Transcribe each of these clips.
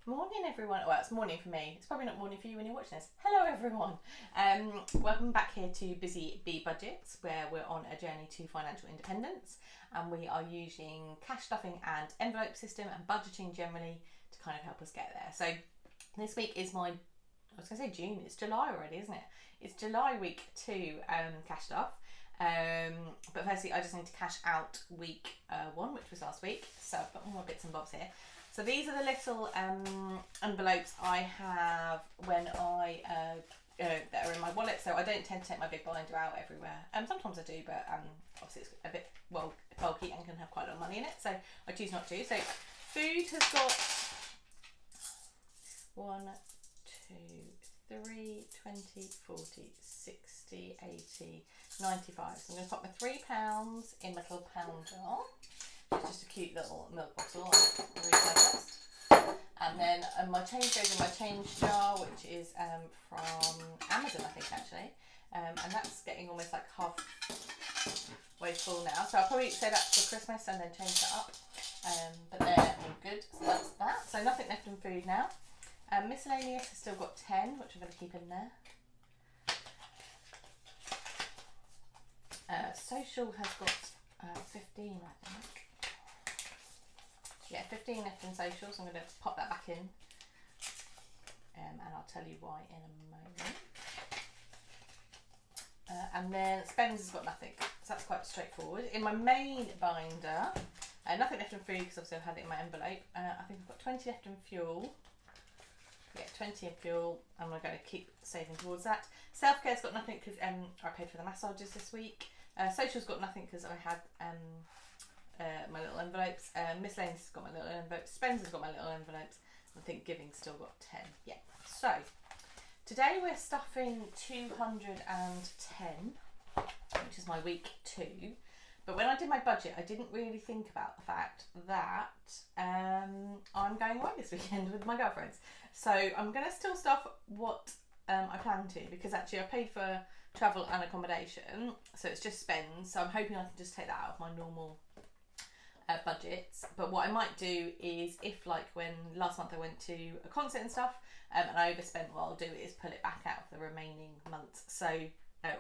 Morning everyone. Well, it's morning for me. It's probably not morning for you when you're watching this. Hello everyone. Welcome back here to Busy Bee Budgets, where we're on a journey to financial independence, and we are using cash stuffing and envelope system and budgeting generally to kind of help us get there. So this week is I was going to say June, it's July already, isn't it? It's July week 2 cash stuff. But firstly, I just need to cash out week 1, which was last week. So I've got more bits and bobs here. So these are the little envelopes I have when that are in my wallet. So I don't tend to take my big binder out everywhere. Sometimes I do, but obviously it's a bit bulky and can have quite a lot of money in it. So I choose not to. So food has got 1, 2, 3, 20, 40, 60, 80, 95. So I'm going to pop my £3 in my little pound jar. It's just a cute little milk bottle, and then my change goes in my change jar, which is from Amazon, I think actually, and that's getting almost like halfway full now. So I'll probably say that for Christmas and then change that up. But they're all good. So that's that. So nothing left in food now. Miscellaneous has still got 10, which I'm going to keep in there. Social has got 15, I think. Yeah, 15 left in social, so I'm going to pop that back in, and I'll tell you why in a moment. And then spends has got nothing, so that's quite straightforward. In my main binder, nothing left in food because obviously I've had it in my envelope. I think I've got 20 left in fuel. Yeah, 20 in fuel, and we're going to keep saving towards that. Self-care's got nothing because I paid for the massages this week. Social's got nothing because I had my little envelopes. Miscellaneous has got my little envelopes. Spends has got my little envelopes. I think giving's still got 10. Yeah. So today we're stuffing 210, which is my week 2. But when I did my budget, I didn't really think about the fact that I'm going away this weekend with my girlfriends. So I'm going to still stuff what I plan to, because actually I paid for travel and accommodation, so it's just spends. So I'm hoping I can just take that out of my normal budgets. But what I might do is, if like when last month I went to a concert and stuff, and I overspent, what I'll do is pull it back out of the remaining months. So,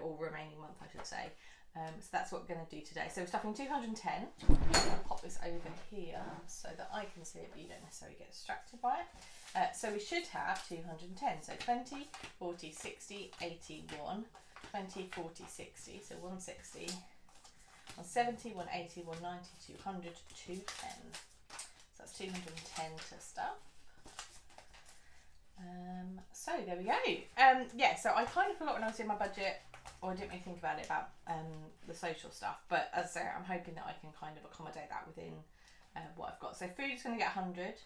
or remaining month, I should say. So that's what we're going to do today. So we're stuffing 210. I'll pop this over here so that I can see it, but you don't necessarily get distracted by it. So we should have 210. So 20, 40, 60, 81, 20, 40, 60. So 160, 170, 180, 190, 200, 210. So that's 210 to stuff. So there we go. Yeah, so I kind of forgot when I was doing my budget, or I didn't really think about it, about the social stuff, but as I say, I'm hoping that I can kind of accommodate that within what I've got. So food is going to get 100,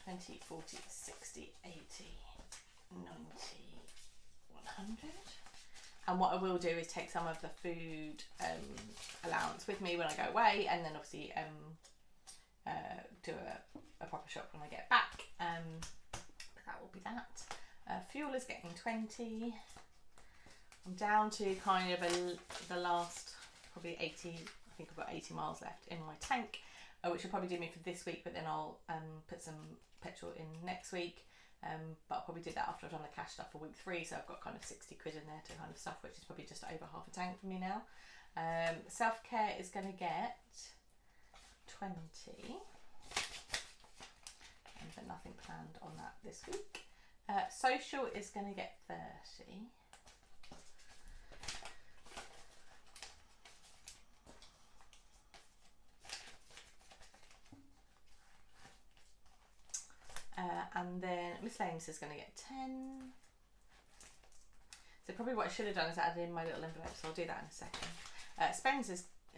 20, 40, 60, 80, 90, 100. And what I will do is take some of the food allowance with me when I go away, and then obviously do a proper shop when I get back. But that will be that. Fuel is getting 20. I'm down to kind of the last probably 80, I think I've got 80 miles left in my tank, which will probably do me for this week, but then I'll put some petrol in next week. But I'll probably do that after I've done the cash stuff for week 3, so I've got kind of 60 quid in there to kind of stuff, which is probably just over half a tank for me now. Self-care is going to get 20, but nothing planned on that this week. Social is going to get 30. And then miscellaneous is going to get 10. So probably what I should have done is added in my little envelope, so I'll do that in a second.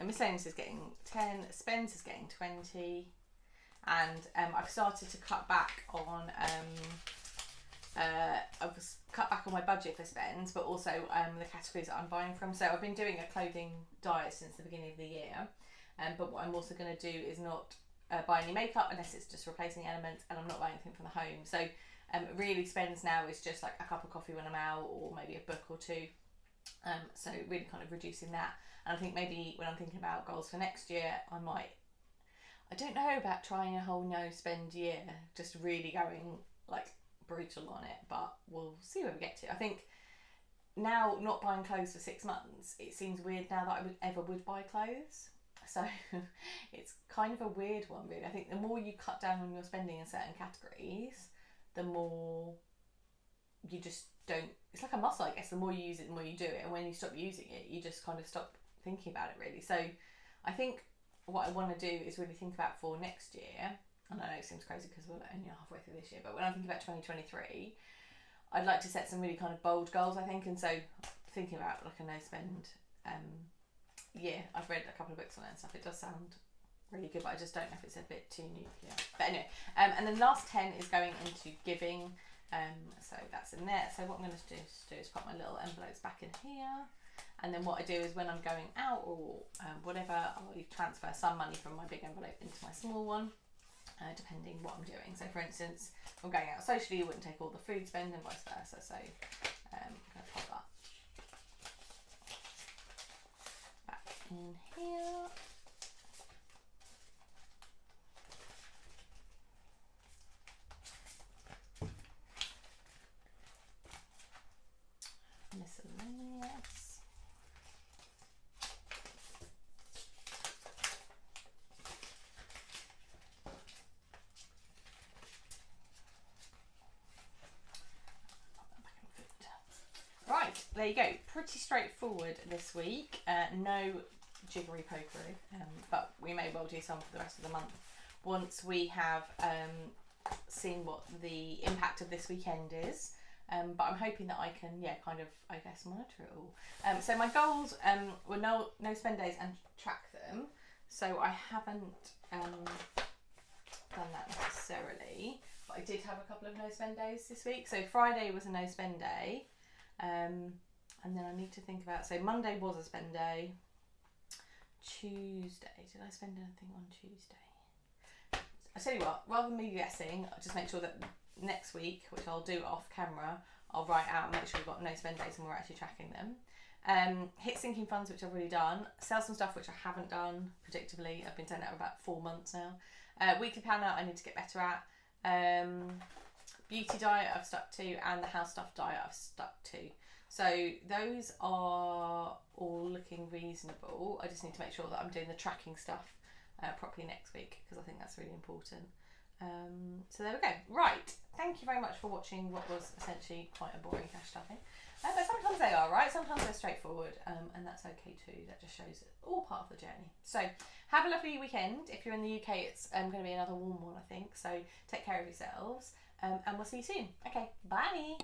Miscellaneous is getting 10, spends is getting 20, and I've started to cut back on I've cut back on my budget for spends, but also the categories that I'm buying from. So I've been doing a clothing diet since the beginning of the year, but what I'm also going to do is not buy any makeup unless it's just replacing elements, and I'm not buying anything from the home. So really spends now is just like a cup of coffee when I'm out, or maybe a book or two. So really kind of reducing that. And I think maybe when I'm thinking about goals for next year, I don't know about trying a whole no spend year, just really going like brutal on it, but we'll see where we get to. I think now not buying clothes for 6 months, it seems weird now that I would buy clothes. So it's kind of a weird one, really. I think the more you cut down on your spending in certain categories, the more you just don't, it's like a muscle, I guess. The more you use it, the more you do it, and when you stop using it, you just kind of stop thinking about it, really. So I think what I want to do is really think about for next year, and I know it seems crazy because we're only halfway through this year, but when I think about 2023, I'd like to set some really kind of bold goals, I think. And so thinking about like a no spend year, I've read a couple of books on it and stuff. It does sound really good, but I just don't know if it's a bit too nuclear. But anyway, and then the last 10 is going into giving. So that's in there. So what I'm going to do is put my little envelopes back in here. And then what I do is when I'm going out or whatever, I'll transfer some money from my big envelope into my small one, depending what I'm doing. So for instance, if I'm going out socially, you wouldn't take all the food spend and vice versa. So I'm going to pop that back in here. Miscellaneous. Right, there you go. Pretty straightforward this week. No jiggery pokery, but we may well do some for the rest of the month once we have seen what the impact of this weekend is. But I'm hoping that I can, kind of, I guess, monitor it all. So my goals were no spend days and track them. So I haven't done that necessarily, but I did have a couple of no spend days this week. So Friday was a no spend day, and then I need to think about. So Monday was a spend day. Tuesday, did I spend anything on Tuesday? I tell you what, rather than me guessing, I'll just make sure that next week, which I'll do off camera, I'll write out and make sure we've got no spend days and we're actually tracking them. Hit sinking funds, which I've already done. Sell some stuff which I haven't done, predictably. I've been doing that for about 4 months now. Weekly planner, I need to get better at. Beauty diet I've stuck to, and the house stuff diet I've stuck to. So those are all looking reasonable. I just need to make sure that I'm doing the tracking stuff properly next week, because I think that's really important. So there we go. Right, thank you very much for watching what was essentially quite a boring cash stuffing. But sometimes they are, right? Sometimes they're straightforward, and that's okay too. That just shows it's all part of the journey. So have a lovely weekend. If you're in the UK, it's going to be another warm one, I think. So take care of yourselves, and we'll see you soon. Okay, bye.